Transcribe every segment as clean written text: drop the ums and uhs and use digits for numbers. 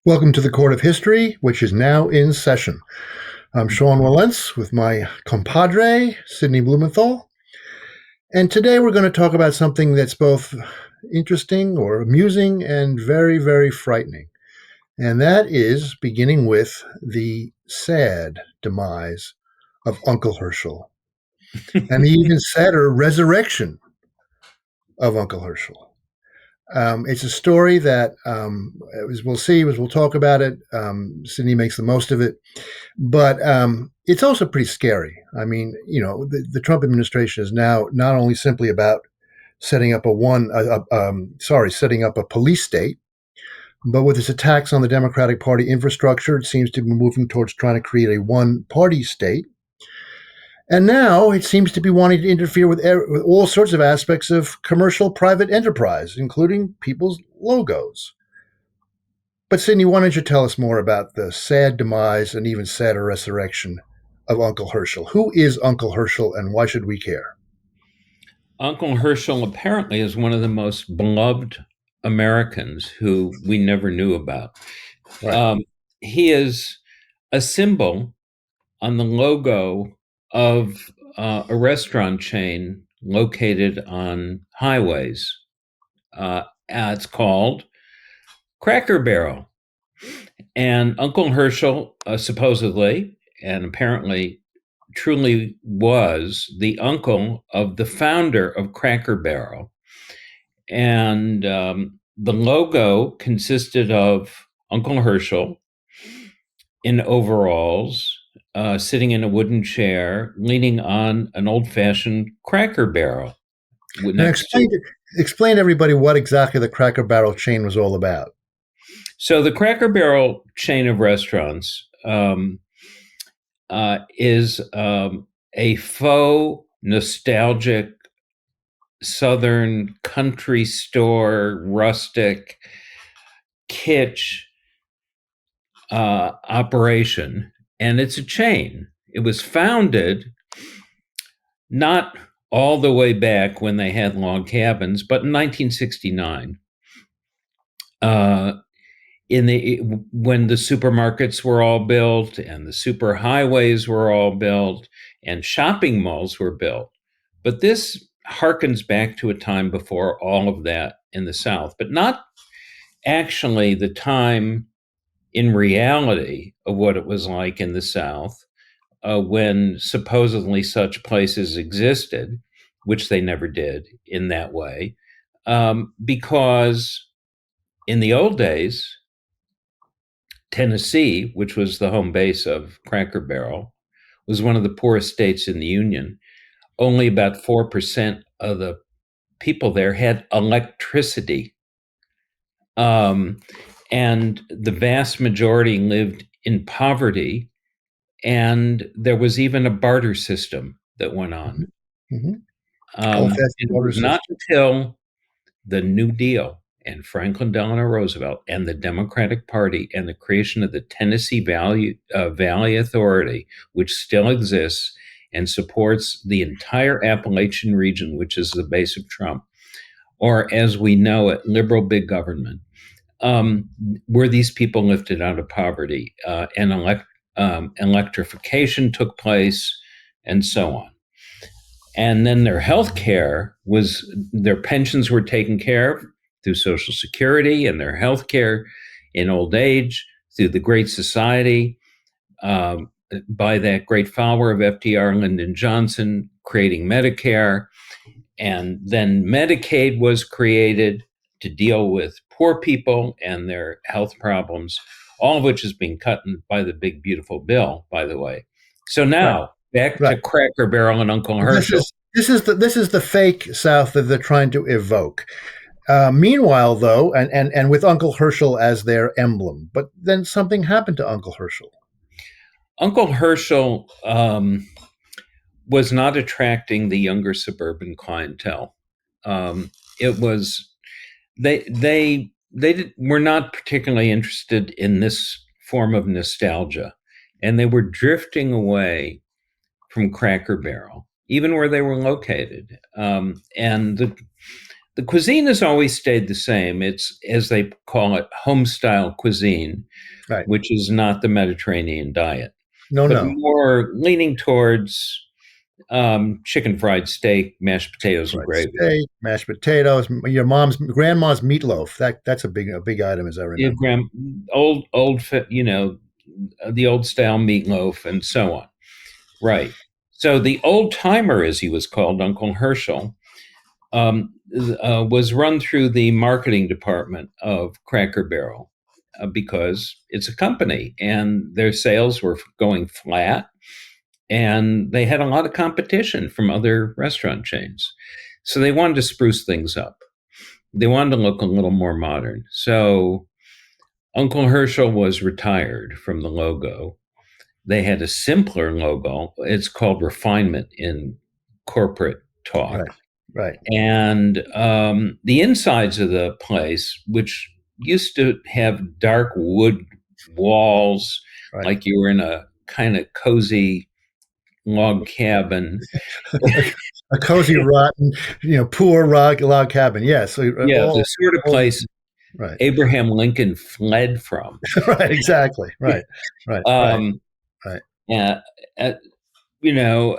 Welcome to the Court of History, which is now in session. I'm Sean Wilentz with my compadre, Sidney Blumenthal. And today we're going to talk about something that's both interesting or amusing and very, very frightening. And that is beginning with the sad demise of Uncle Hershel and the even sadder resurrection of Uncle Hershel. It's a story that, as we'll see, as we'll talk about it, Sidney makes the most of it. But it's also pretty scary. I mean, the Trump administration is now not only simply about setting up setting up a police state, but with its attacks on the Democratic Party infrastructure, it seems to be moving towards trying to create a one-party state. And now it seems to be wanting to interfere with all sorts of aspects of commercial private enterprise, including people's logos. But Sidney, why don't you tell us more about the sad demise and even sadder resurrection of Uncle Hershel? Who is Uncle Hershel and why should we care? Uncle Hershel apparently is one of the most beloved Americans who we never knew about. Right. He is a symbol on the logo of a restaurant chain located on highways. It's called Cracker Barrel. And Uncle Hershel supposedly and apparently truly was the uncle of the founder of Cracker Barrel. And the logo consisted of Uncle Hershel in overalls, sitting in a wooden chair, leaning on an old-fashioned Cracker Barrel. And explain to everybody what exactly the Cracker Barrel chain was all about. So the Cracker Barrel chain of restaurants is a faux nostalgic Southern country store, rustic kitsch operation, and it's a chain. It was founded not all the way back when they had log cabins, but in 1969. When the supermarkets were all built and the super highways were all built and shopping malls were built. But this harkens back to a time before all of that in the South, but not actually the time in reality of what it was like in the South when supposedly such places existed, which they never did in that way, because in the old days, Tennessee, which was the home base of Cracker Barrel, was one of the poorest states in the Union. Only about 4% of the people there had electricity. And the vast majority lived in poverty. And there was even a barter system that went on. Mm-hmm. It was not until the New Deal and Franklin Delano Roosevelt and the Democratic Party and the creation of the Tennessee Valley Authority, which still exists and supports the entire Appalachian region, which is the base of Trump, or as we know it, liberal big government, where these people lifted out of poverty and electrification took place and so on. And then their health care their pensions were taken care of through Social Security, and their health care in old age through the Great Society, by that great follower of FDR, Lyndon Johnson, creating Medicare. And then Medicaid was created to deal with poor people and their health problems, all of which is being cut by the big, beautiful bill, by the way. So now, back to Cracker Barrel and Uncle Hershel. This is the fake South that they're trying to evoke. Meanwhile, though, and with Uncle Hershel as their emblem, but then something happened to Uncle Hershel. Uncle Hershel was not attracting the younger suburban clientele. It was they were not particularly interested in this form of nostalgia, and they were drifting away from Cracker Barrel, even where they were located. And The cuisine has always stayed the same. It's, as they call it, home style cuisine, Right. which is not the Mediterranean diet, No, but no. more leaning towards chicken fried steak, mashed potatoes, and Right. gravy. Steak, mashed potatoes, your grandma's meatloaf. That's a big item, as I Yeah, remember. the old style meatloaf, and so on. Right. So the old timer, as he was called, Uncle Hershel, was run through the marketing department of Cracker Barrel because it's a company and their sales were going flat and they had a lot of competition from other restaurant chains. So they wanted to spruce things up. They wanted to look a little more modern. So Uncle Hershel was retired from the logo. They had a simpler logo. It's called refinement in corporate talk. Right. Right. And the insides of the place, which used to have dark wood walls, Right. like you were in a kind of cozy log cabin. A cozy, rotten, poor log cabin. Yes. So, Yeah, the sort of all place right. Abraham Lincoln fled from. Right. Exactly. Right. Right. Right. Um, Right. uh,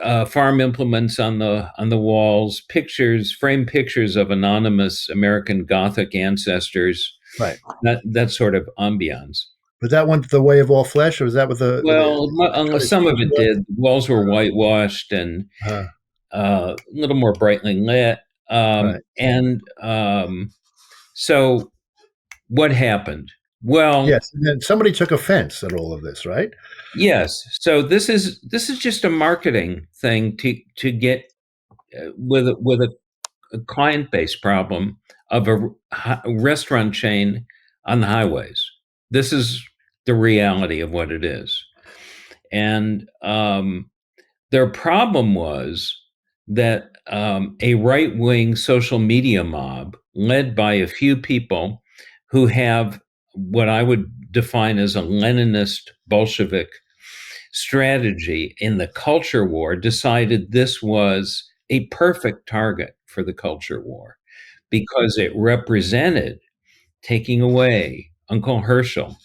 uh, farm implements on the walls, pictures, framed pictures of anonymous American Gothic ancestors. Right. That sort of ambiance. Was that one the way of all flesh, or was that with the Well, cottage some of it cheese? did. The walls were whitewashed and Uh, a little more brightly lit. right. So what happened? Well, Yes. And then somebody took offense at all of this, right? yes. So this is just a marketing thing to get with a client base problem of a restaurant chain on the highways. This is the reality of what it is, and their problem was that a right wing social media mob, led by a few people who have what I would define as a Leninist Bolshevik strategy in the culture war, decided this was a perfect target for the culture war because it represented taking away Uncle Herschel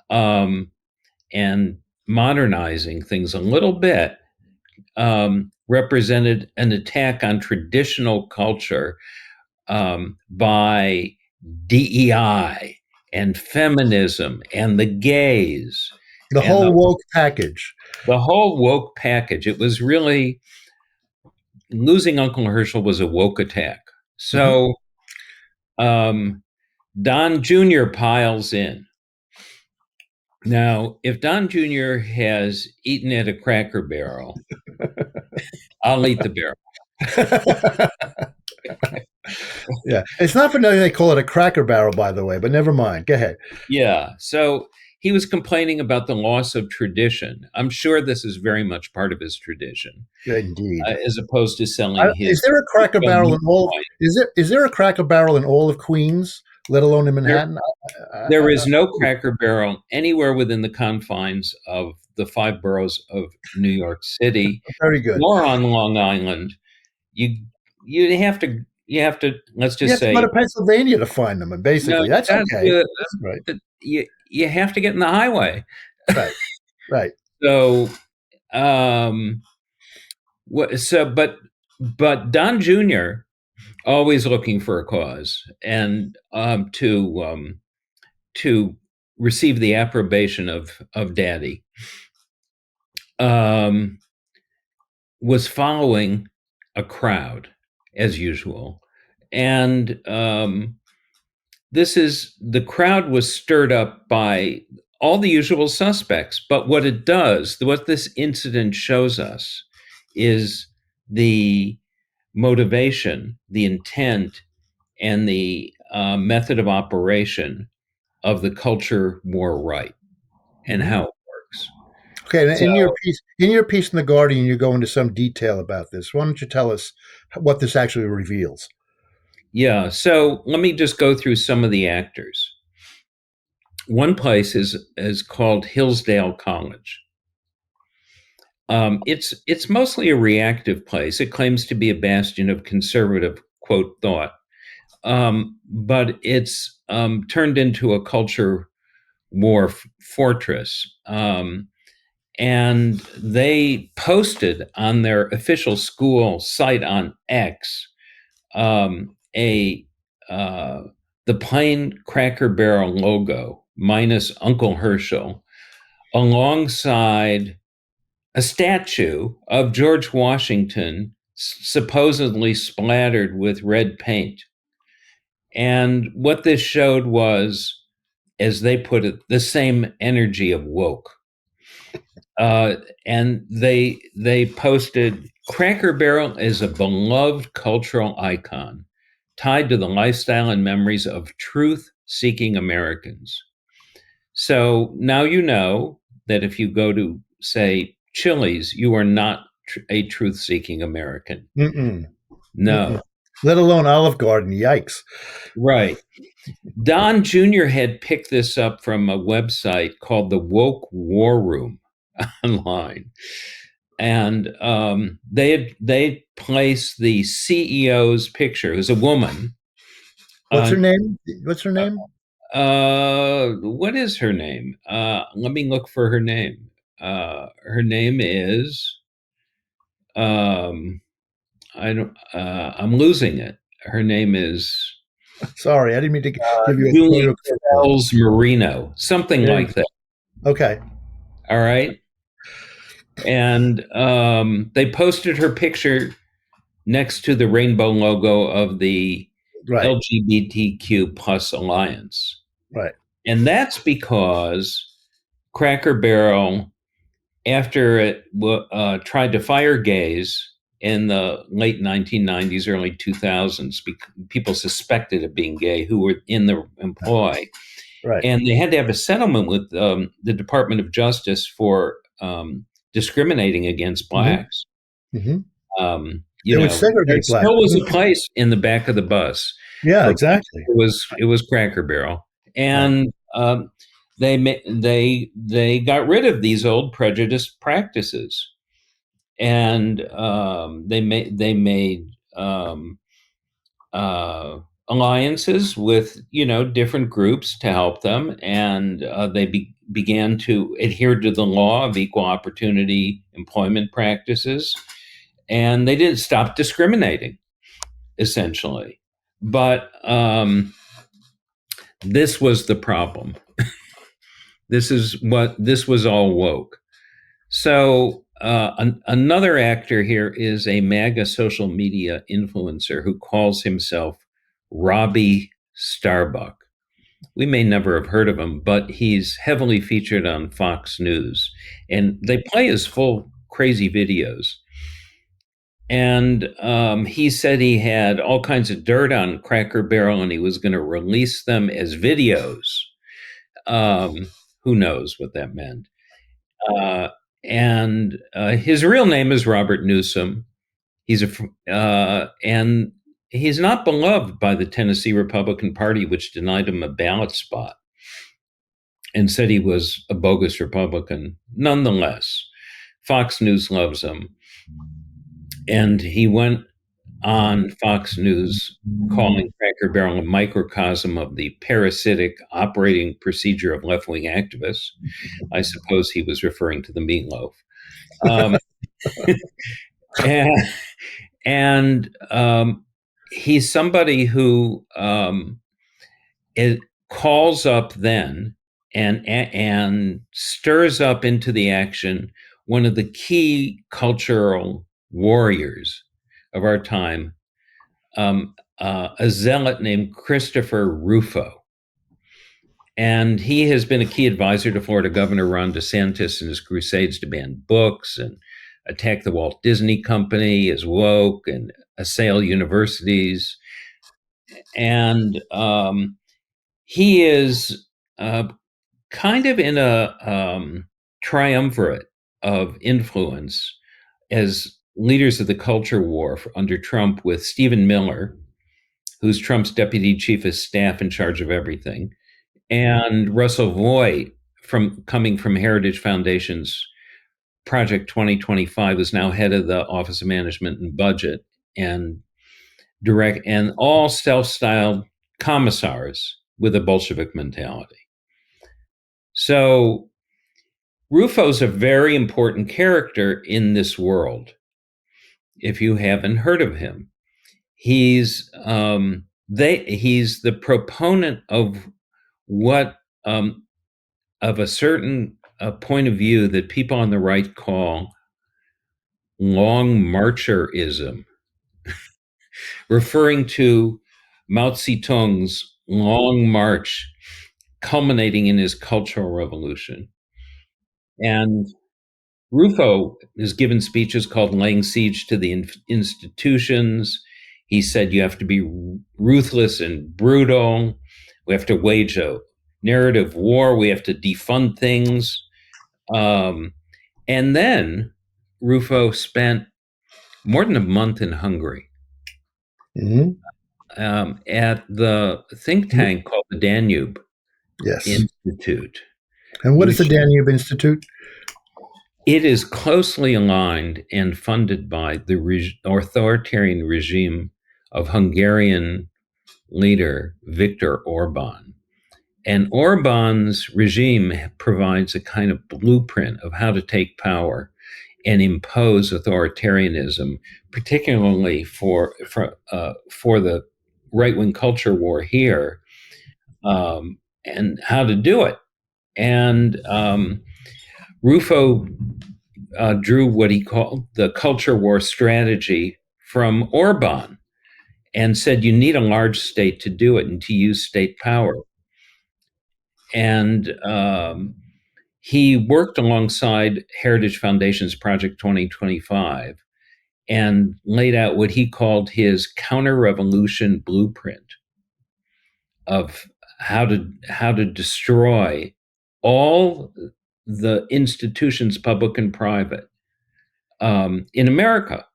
um, and modernizing things a little bit, represented an attack on traditional culture by DEI and feminism and the gays The and whole woke package. the whole woke package. It was really, losing Uncle Herschel was a woke attack. Hmm. So um, Don Jr. piles in. Now, if Don Jr. has eaten at a Cracker Barrel, I'll eat the barrel. Yeah. It's not for nothing they call it a Cracker Barrel, by the way, but never mind. Go ahead. Yeah. So he was complaining about the loss of tradition. I'm sure this is very much part of his tradition, Indeed. as opposed to selling Is his there a Cracker Barrel in meat all? wine. Is there a Cracker Barrel in all of Queens, let alone in There, Manhattan? there is no Cracker Barrel anywhere within the confines of the five boroughs of New York City Very good. or on Long Island. You you have to let's You just have to go say to Pennsylvania to find them, and no. basically, that's That, okay. Right. you have to get in the highway. Right. Right. So um, but Don Jr. always looking for a cause and to receive the approbation of Daddy, um, was following a crowd as usual, and the crowd was stirred up by all the usual suspects. But what this incident shows us, is the motivation, the intent, and the method of operation of the culture war right and Hmm. how it works. Okay. And So, in your piece in the Guardian, you go into some detail about this. Why don't you tell us what this actually reveals? yeah, so let me just go through some of the actors. One place is called Hillsdale College. It's mostly a reactive place. It claims to be a bastion of conservative quote thought. but it's turned into a culture war fortress. And they posted on their official school site on X a the plain Cracker Barrel logo minus Uncle Hershel alongside a statue of George Washington supposedly splattered with red paint. And what this showed was, as they put it, the same energy of woke. And they posted Cracker Barrel is a beloved cultural icon tied to the lifestyle and memories of truth-seeking Americans. So now you know that if you go to, say, Chili's, you are not a truth-seeking American. Mm-mm. No. Mm-mm. Let alone Olive Garden. Yikes. Right. Don Jr. had picked this up from a website called the Woke War Room online. And they placed the CEO's picture, who's a woman. What's her name? What's her name? What is her name? Let me look for her name. Her name is I don't. I'm losing it. Her name is Sorry, I didn't mean to give you a Julie spoiler. Marino, something like that. Okay. All right. And they posted her picture next to the rainbow logo of the LGBTQ plus alliance. Right. And that's because Cracker Barrel, after it tried to fire gays in the late 1990s, early 2000s, people suspected of being gay who were in the employ. Right. And they had to have a settlement with the Department of Justice for discriminating against blacks. Mm-hmm. You know, there still was a blacks. place in the back of the bus. Yeah, exactly. It was Cracker Barrel, and they got rid of these old prejudiced practices, and they made alliances with different groups to help them, and they began to adhere to the law of equal opportunity employment practices. And they didn't stop discriminating, essentially. But this was the problem. This was all woke. So another actor here is a MAGA social media influencer who calls himself Robbie Starbuck. We may never have heard of him, but he's heavily featured on Fox News. And they play his full crazy videos. And he said he had all kinds of dirt on Cracker Barrel and he was going to release them as videos. Who knows what that meant? And his real name is Robert Newsom. And he's not beloved by the Tennessee Republican Party, which denied him a ballot spot and said he was a bogus Republican. Nonetheless, Fox News loves him. And he went on Fox News calling Cracker Barrel a microcosm of the parasitic operating procedure of left-wing activists. I suppose he was referring to the meatloaf. And he's somebody who it calls up then and stirs up into the action one of the key cultural warriors of our time, a zealot named Christopher Rufo. And he has been a key advisor to Florida Governor Ron DeSantis in his crusades to ban books and attack the Walt Disney Company as woke and assail universities. And he is kind of in a triumvirate of influence as leaders of the culture war under Trump, with Stephen Miller, who's Trump's deputy chief of staff in charge of everything, and Russell Voigt, coming from Heritage Foundation's Project 2025, is now head of the Office of Management and Budget. And direct, and all self-styled commissars with a Bolshevik mentality. So Rufo's a very important character in this world. If you haven't heard of him, he's he's the proponent of what of a certain point of view that people on the right call long marcherism, referring to Mao Zedong's long march culminating in his Cultural Revolution. And Rufo has given speeches called Laying Siege to the Institutions. He said you have to be ruthless and brutal. We have to wage a narrative war. We have to defund things. And then Rufo spent more than a month in Hungary at the think tank called the Danube Institute. And what is the Danube Institute? It is closely aligned and funded by the authoritarian regime of Hungarian leader Viktor Orban. And Orban's regime provides a kind of blueprint of how to take power and impose authoritarianism, particularly for the right-wing culture war here, and how to do it. And Rufo drew what he called the culture war strategy from Orban and said you need a large state to do it and to use state power. And he worked alongside Heritage Foundation's Project 2025 and laid out what he called his counter-revolution blueprint of how to destroy all the institutions, public and private, in America,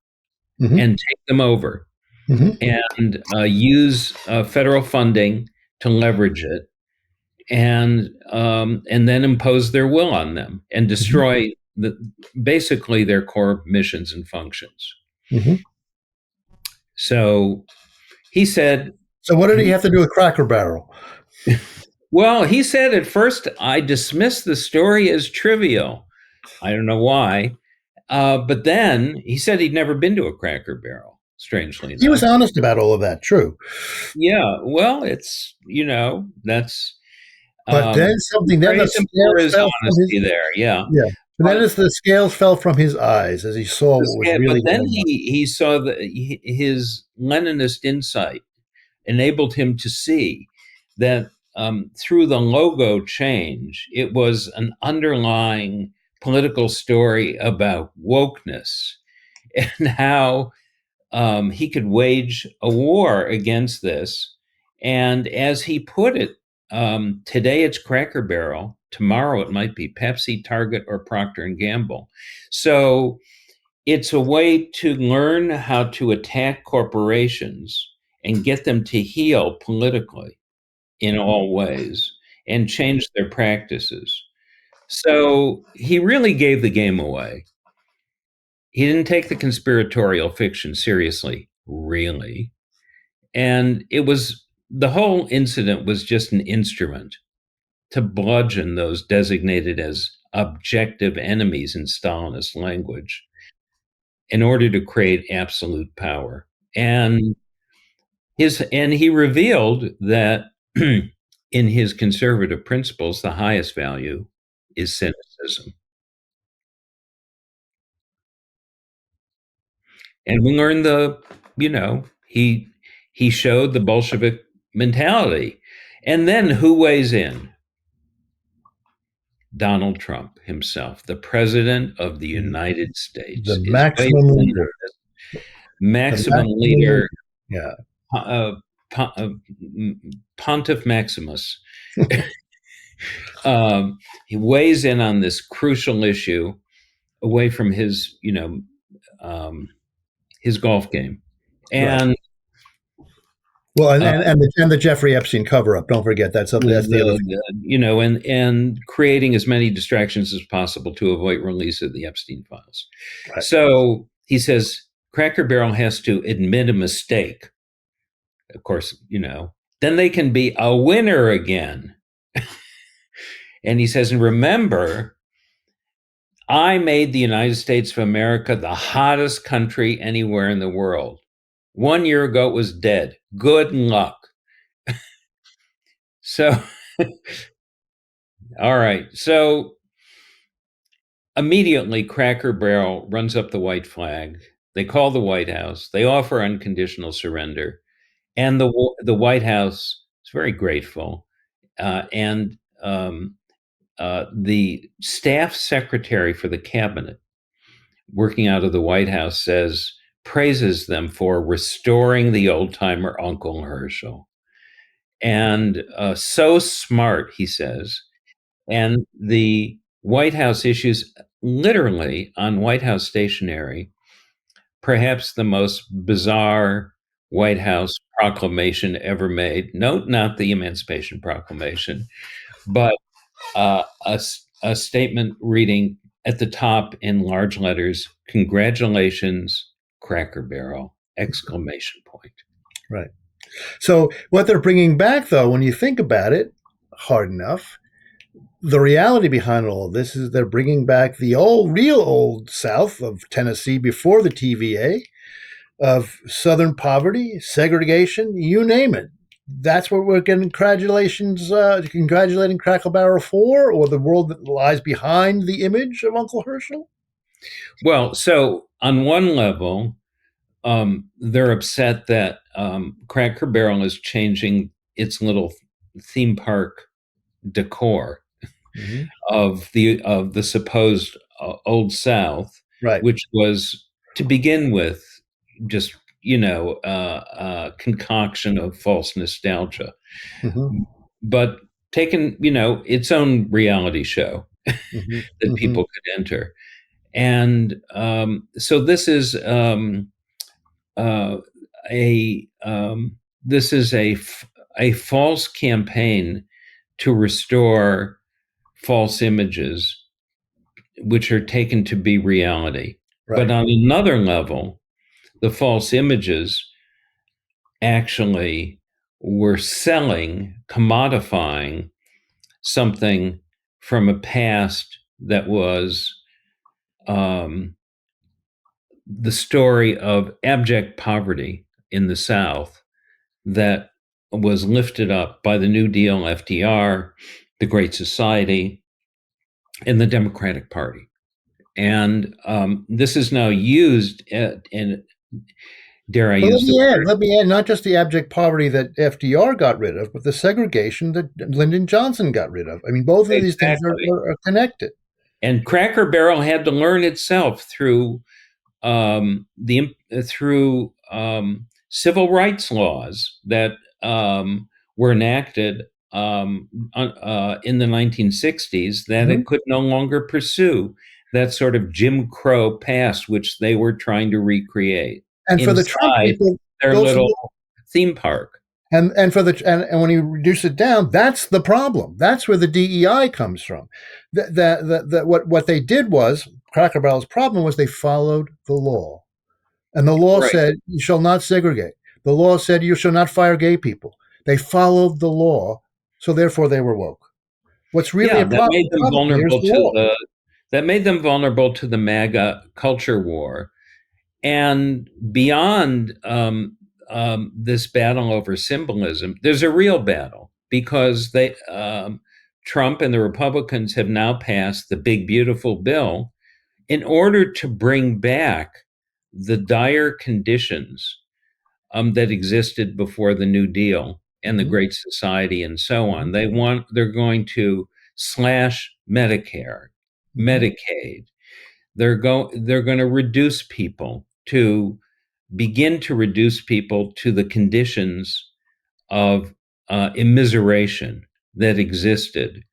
and take them over, and use federal funding to leverage it, and then impose their will on them and destroy basically their core missions and functions. So he said. So what did he have to do with Cracker Barrel? Well, he said at first, I dismissed the story as trivial. I don't know why. But then he said he'd never been to a Cracker Barrel, strangely enough. He was honest about all of that, true. Yeah, well, it's, that's... But then something, then the scales fell from his, there, yeah. But then as the scales fell from his eyes, as he saw what was really But then he saw that his Leninist insight enabled him to see that through the logo change, it was an underlying political story about wokeness and how he could wage a war against this. And as he put it, today it's Cracker Barrel, tomorrow it might be Pepsi, Target, or Procter & Gamble. So it's a way to learn how to attack corporations and get them to heel politically in all ways and change their practices. So he really gave the game away. He didn't take the conspiratorial fiction seriously, really. And the whole incident was just an instrument to bludgeon those designated as objective enemies in Stalinist language in order to create absolute power. And he revealed that in his conservative principles, the highest value is cynicism. And we learned he showed the Bolshevik mentality. And then who weighs in? Donald Trump himself, the president of the United States. The maximum leader. Maximum leader. Yeah. Pontiff Maximus. He weighs in on this crucial issue away from his, his golf game. And right. Well, and the Jeffrey Epstein cover-up. Don't forget that's something. That's the other thing. And creating as many distractions as possible to avoid release of the Epstein files. Right. So he says Cracker Barrel has to admit a mistake of course, then they can be a winner again. And he says, and remember, I made the United States of America the hottest country anywhere in the world. 1 year ago, it was dead. Good luck. So, all right. So immediately, Cracker Barrel runs up the white flag. They call the White House. They offer unconditional surrender. And the White House is very grateful. And the staff secretary for the cabinet working out of the White House praises them for restoring the old timer Uncle Hershel. And so smart, he says. And the White House issues literally on White House stationery, perhaps the most bizarre White House proclamation ever made. No, not the Emancipation Proclamation, but a statement reading at the top in large letters, "Congratulations, Cracker Barrel!" Exclamation point. Right. So what they're bringing back, though, when you think about it hard enough, the reality behind all of this is they're bringing back the real old South of Tennessee before the TVA, of Southern poverty, segregation, you name it. That's what we're getting congratulating Cracker Barrel for, or the world that lies behind the image of Uncle Hershel? Well, so on one level, they're upset that Cracker Barrel is changing its little theme park decor of the supposed Old South, Right. which was to begin with just concoction of false nostalgia, Mhm. but taken its own reality show Mhm. that Mhm. people could enter. And so uh, a this is a false campaign to restore false images, which are taken to be reality. But Right. on another level, the false images actually were selling, commodifying something from a past that was um, the story of abject poverty in the South that was lifted up by the New Deal, FDR, the Great Society, and the Democratic Party. And this is now used in, dare I But use the word? let me add, not just the abject poverty that FDR got rid of, but the segregation that Lyndon Johnson got rid of. I mean, both of these things Exactly. are connected. And Cracker Barrel had to learn itself through the through civil rights laws that were enacted in the 1960s, that Mhm. it could no longer pursue that sort of Jim Crow past, which they were trying to recreate And for the Trump inside people, their those little theme park. and when you reduce it down, that's the problem. That's where the DEI comes from. What they did was Cracker Barrel's problem was they followed the law. And the law Right. said, you shall not segregate. The law said, you shall not fire gay people. They followed the law, so therefore they were woke. What's really Yeah, a problem here is the law. that made them vulnerable to the MAGA culture war. And beyond this battle over symbolism, there's a real battle because Trump and the Republicans have now passed the big beautiful bill in order to bring back the dire conditions that existed before the New Deal and the Mhm. Great Society and so on. Mhm. They're going to slash Medicare, Mhm. Medicaid. They're going to reduce people to begin to reduce people to the conditions of immiseration that existed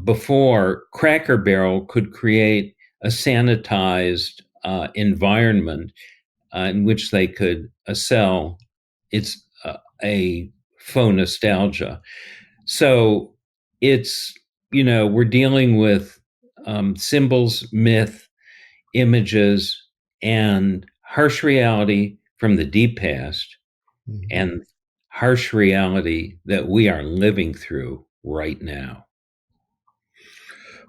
before Cracker Barrel could create a sanitized environment in which they could sell its a faux nostalgia. So it's we're dealing with symbols, myth, images, and harsh reality from the deep past, and harsh reality that we are living through right now.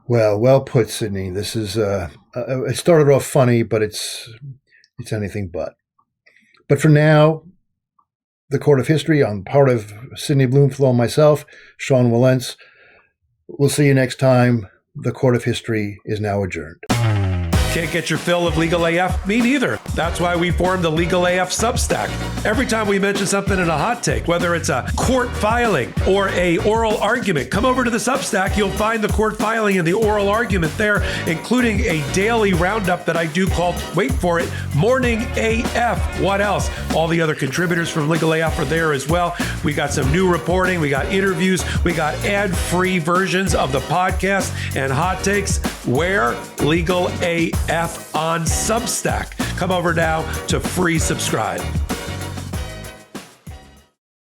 Well put, Sidney. This is it started off funny, but it's anything but. But for now, the Court of History, on part of Sidney Blumenthal and myself, Sean Wilentz. We'll see you next time. The Court of History is now adjourned. Can't get your fill of Legal AF? Me neither. That's why we formed the Legal AF Substack. Every time we mention something in a hot take, whether it's a court filing or a oral argument, come over to the Substack. You'll find the court filing and the oral argument there, including a daily roundup that I do called, wait for it, Morning AF. What else? All the other contributors from Legal AF are there as well. We got some new reporting. We got interviews. We got ad-free versions of the podcast and hot takes. Where? Legal AF on Substack. Come over now to free subscribe.